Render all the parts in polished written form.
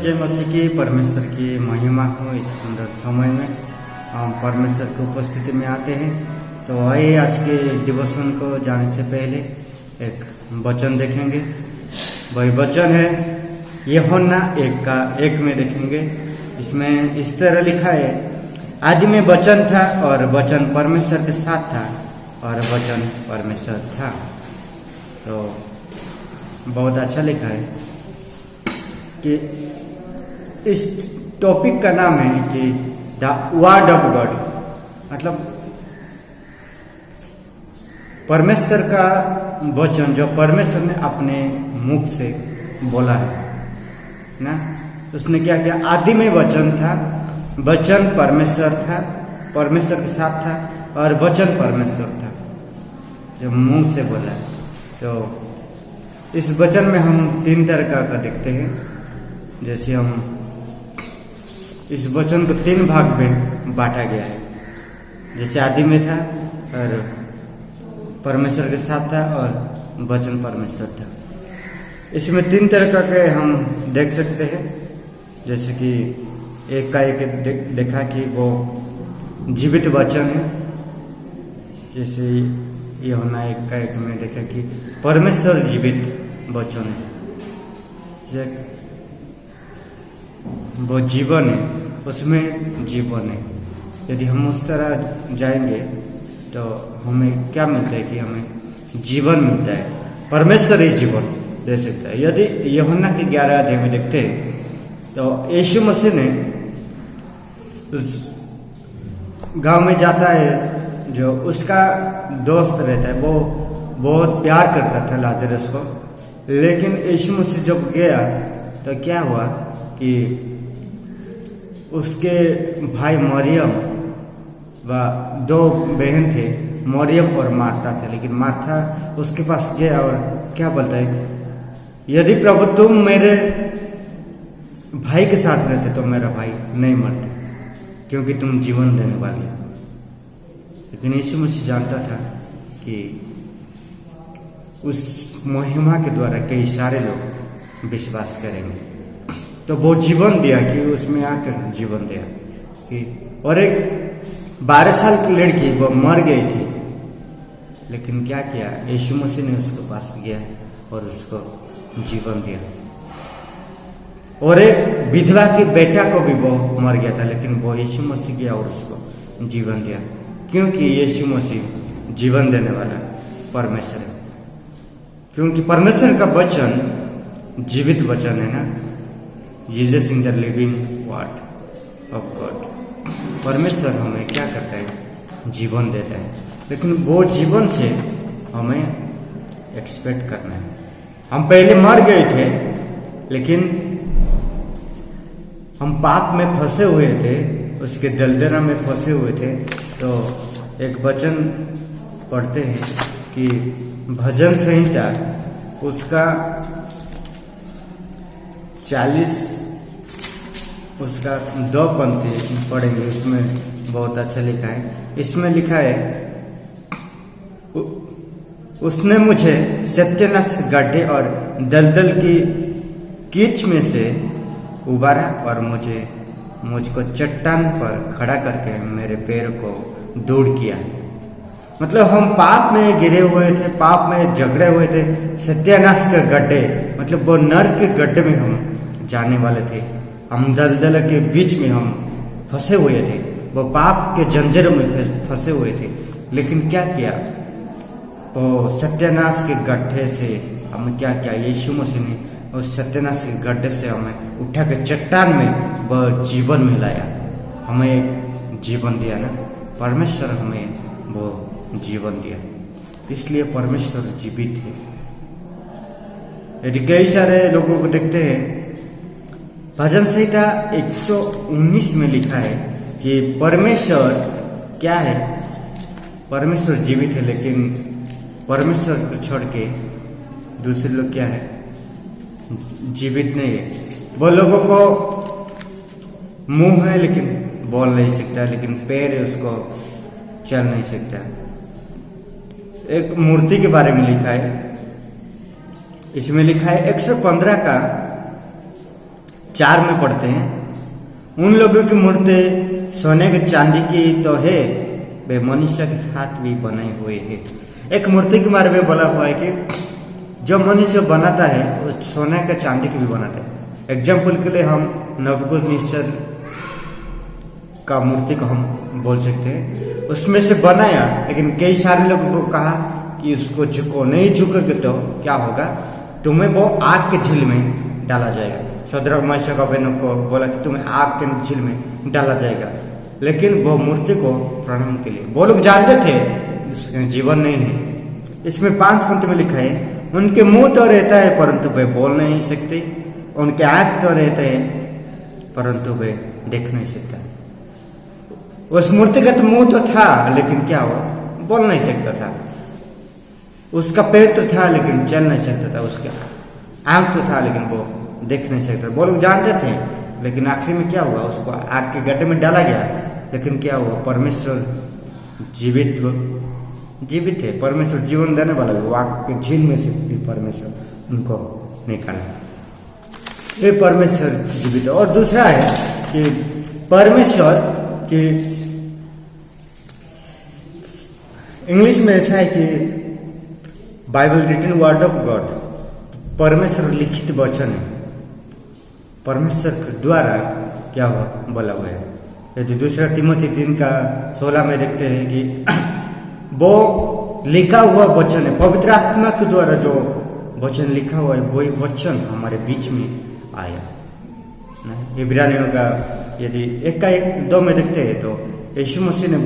जय मसीह की। परमेश्वर की महिमा हो। इस सुंदर समय में हम परमेश्वर की उपस्थिति में आते हैं। तो आइए आज के डिवोशन को जाने से पहले एक वचन देखेंगे। वही वचन है यूहन्ना 1 में देखेंगे। इसमें इस तरह लिखा है, आदि में वचन था और वचन परमेश्वर के साथ था और वचन परमेश्वर था। तो बहुत अच्छा लिखा है कि इस टॉपिक का नाम है कि द वर्ड ऑफ गॉड, मतलब परमेश्वर का वचन जो परमेश्वर ने अपने मुख से बोला है ना। उसने क्या किया, आदि में वचन था, वचन परमेश्वर था, परमेश्वर के साथ था और वचन परमेश्वर था, जो मुंह से बोला है। तो इस वचन में हम 3 तरह का देखते हैं। जैसे हम इस वचन को 3 भाग में बांटा गया है। जैसे आदि में था और परमेश्वर के साथ था और वचन परमेश्वर था। इसमें 3 तरह के हम देख सकते हैं। जैसे कि एक का एक देखा कि वो जीवित वचन है। जैसे यूहन्ना 1 में देखा कि परमेश्वर जीवित वचन है, वो जीवन है, उसमें जीवन है। यदि हम उस तरह जाएंगे तो हमें क्या मिलता है कि हमें जीवन मिलता है। परमेश्वर ही जीवन दे सकता है। यदि यूहन्ना के 11 अध्याय में देखते हैं तो यीशु मसीह ने उस गांव में जाता है, जो उसका दोस्त रहता है, वो बहुत प्यार करता था लाजरस को। लेकिन यीशु मसीह जब गया तो क्या हुआ कि उसके भाई मरियम व 2 बहन थे, मरियम और मार्था थे। लेकिन मार्था उसके पास गया और क्या बोलता है, यदि प्रभु तुम मेरे भाई के साथ रहते तो मेरा भाई नहीं मरता, क्योंकि तुम जीवन देने वाले हो। लेकिन यीशु मसीह जानता था कि उस महिमा के द्वारा कई सारे लोग विश्वास करेंगे। तो वो जीवन दिया कि उसमें आकर जीवन दिया कि, और एक 12 साल की लड़की वो मर गई थी, लेकिन क्या किया, यीशु मसीह ने उसके पास गया और उसको जीवन दिया। और एक विधवा की बेटा को भी वो मर गया था, लेकिन वो यीशु मसीह गया और उसको जीवन दिया, क्योंकि यीशु मसीह जीवन देने वाला परमेश्वर है। क्योंकि परमेश्वर का वचन जीवित वचन है ना। Jesus in the living word of God. परमेश्वर हमें क्या करता है, जीवन देता है। लेकिन वो जीवन से हमें एक्सपेक्ट करना है। हम पहले मर गए थे, लेकिन हम पाप में फंसे हुए थे, उसके दलदला में फंसे हुए थे। तो एक वचन पढ़ते हैं कि भजन संहिता उसका 40 उसका 2 पंक्ति पढ़ेंगे। उसमें बहुत अच्छा लिखा है। इसमें लिखा है, उसने मुझे सत्यानाश गड्ढे और दलदल की कीच में से उबारा और मुझको चट्टान पर खड़ा करके मेरे पैर को दूर किया। मतलब हम पाप में गिरे हुए थे, पाप में झगड़े हुए थे, सत्यानाश के गड्ढे, मतलब वो नर्क के गड्ढे में हम जाने वाले थे। हम दलदल के बीच में हम फंसे हुए थे, वो पाप के जंजीरों में फंसे हुए थे। लेकिन क्या किया, वो सत्यानाश के गड्ढे से हमें क्या किया, यीशु मसीह ने उस सत्यानाश के गड्ढे से हमें उठा के चट्टान में वह जीवन में लाया, हमें जीवन दिया ना। परमेश्वर हमें वो जीवन दिया, इसलिए परमेश्वर जीवित है। यदि कई सारे लोगों को देखते हैं, भजन संहिता 119 में लिखा है कि परमेश्वर क्या है, परमेश्वर जीवित है, लेकिन परमेश्वर को छोड़ के दूसरे लोग क्या है, जीवित नहीं है। वो लोगों को मुंह है लेकिन बोल नहीं सकता, लेकिन पैर है उसको चल नहीं सकता। एक मूर्ति के बारे में लिखा है, इसमें लिखा है 115 का 4 में पढ़ते हैं, उन लोगों की मूर्ति सोने के चांदी की तो है, वे मनुष्य के हाथ भी बने हुए हैं। एक मूर्ति के बारे में बोला हुआ है कि जो मनुष्य बनाता है वो सोने का चांदी की भी बनाता है। एग्जाम्पल के लिए हम नबूकदनेस्सर का मूर्ति को हम बोल सकते हैं, उसमें से बनाया, लेकिन कई सारे लोगों को कहा कि उसको झुको, नहीं झुकोगे तो क्या होगा, तुम्हें वो आग के झील में डाला जाएगा। शद्रक मेशक अबेदनगो को बोला कि तुम्हें आग के झील में डाला जाएगा, लेकिन वो मूर्ति को प्रणाम के लिए, वो लोग जानते थे उसका जीवन नहीं है। इसमें 5 पंक्ति में लिखा है, उनके मुंह तो रहता है परंतु वे बोल नहीं सकते, उनके आंख तो रहते हैं परंतु वे देख नहीं सकते। उस मूर्ति का तो मुंह तो था, लेकिन क्या हुआ, बोल नहीं सकता था। उसका पैर तो था लेकिन चल नहीं सकता था, उसका आंख तो था लेकिन वो देख नहीं सकता। वो लोग जानते थे, लेकिन आखिर में क्या हुआ, उसको आग के गड्ढे में डाला गया, लेकिन क्या हुआ, परमेश्वर जीवित है, परमेश्वर जीवन देने वाला है। आग के झील में से भी परमेश्वर उनको निकाला, ये परमेश्वर जीवित है। और दूसरा है कि परमेश्वर की इंग्लिश में ऐसा है कि Bible written word of God, परमेश्वर लिखित वचन है, परमेश्वर के द्वारा क्या हुआ बोला हुआ है। यदि 2 तिमोथी 3:16 में देखते हैं कि वो लिखा हुआ वचन है, पवित्र आत्मा के द्वारा जो वचन लिखा हुआ है वही वचन हमारे बीच में आया। इब्रानियों का यदि 1:2 में देखते हैं तो यीशु मसीह ने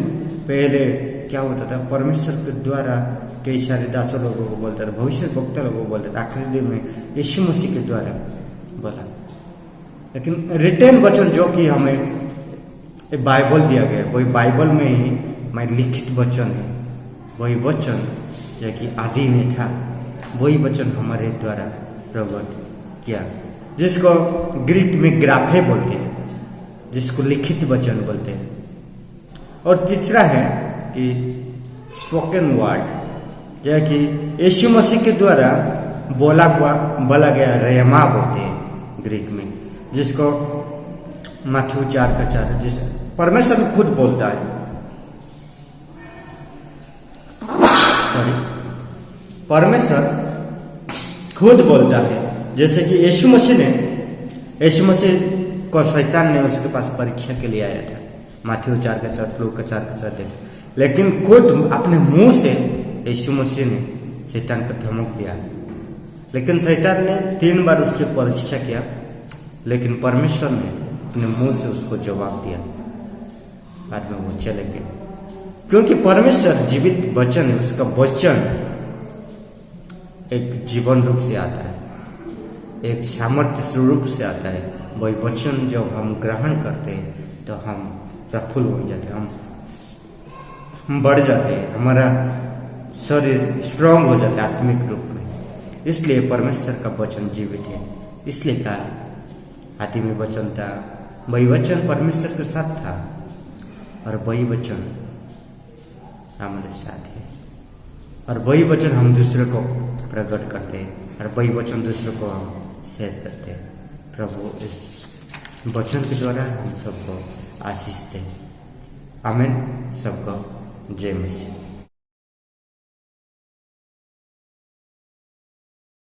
पहले क्या होता था, परमेश्वर के द्वारा कई सारे दासों लोगों को बोलता था, भविष्य वक्ता लोगों को बोलता था, आखिरी दिन में यीशु मसीह के द्वारा बोला। लेकिन रिटेन वचन जो कि हमें बाइबल दिया गया, वही बाइबल में ही मैं लिखित वचन है, वही वचन जो कि आदि में था, वही वचन हमारे द्वारा प्रकट किया, जिसको ग्रीक में ग्राफे बोलते हैं, जिसको लिखित वचन बोलते हैं। और तीसरा है कि स्पोकन वर्ड, जो कि यीशु मसीह के द्वारा बोला गया रेमा बोलते हैं ग्रीक में, जिसको मत्ती 4:4 जिस परमेश्वर खुद बोलता है, परमेश्वर खुद बोलता है। जैसे कि यीशु मसीह को शैतान ने उसके पास परीक्षा के लिए आया था, मत्ती 4:4, लूका 4:4 देख, लेकिन खुद अपने मुंह से यीशु मसीह ने शैतान को धमक दिया। लेकिन शैतान ने 3 बार उससे परीक्षा किया, लेकिन परमेश्वर ने अपने मुंह से उसको जवाब दिया, बाद में वो चले गए। क्योंकि परमेश्वर जीवित वचन है, उसका वचन एक जीवन रूप से आता है, एक सामर्थ्य रूप से आता है। वही वचन जब हम ग्रहण करते हैं तो हम प्रफुल्ल हो जाते हैं, हम बढ़ जाते हैं, हमारा शरीर स्ट्रांग हो जाता है आत्मिक रूप में। इसलिए परमेश्वर का वचन जीवित है। इसलिए कहा आदि में वचन था, वही वचन परमेश्वर के साथ था, और वही वचन हमारे साथ है, और वही वचन हम दूसरे को प्रकट करते हैं, और वही वचन दूसरों को हम शेयर करते हैं। प्रभु इस वचन के द्वारा हम सबको आशीष दे। आमीन। सबको जय मसीह।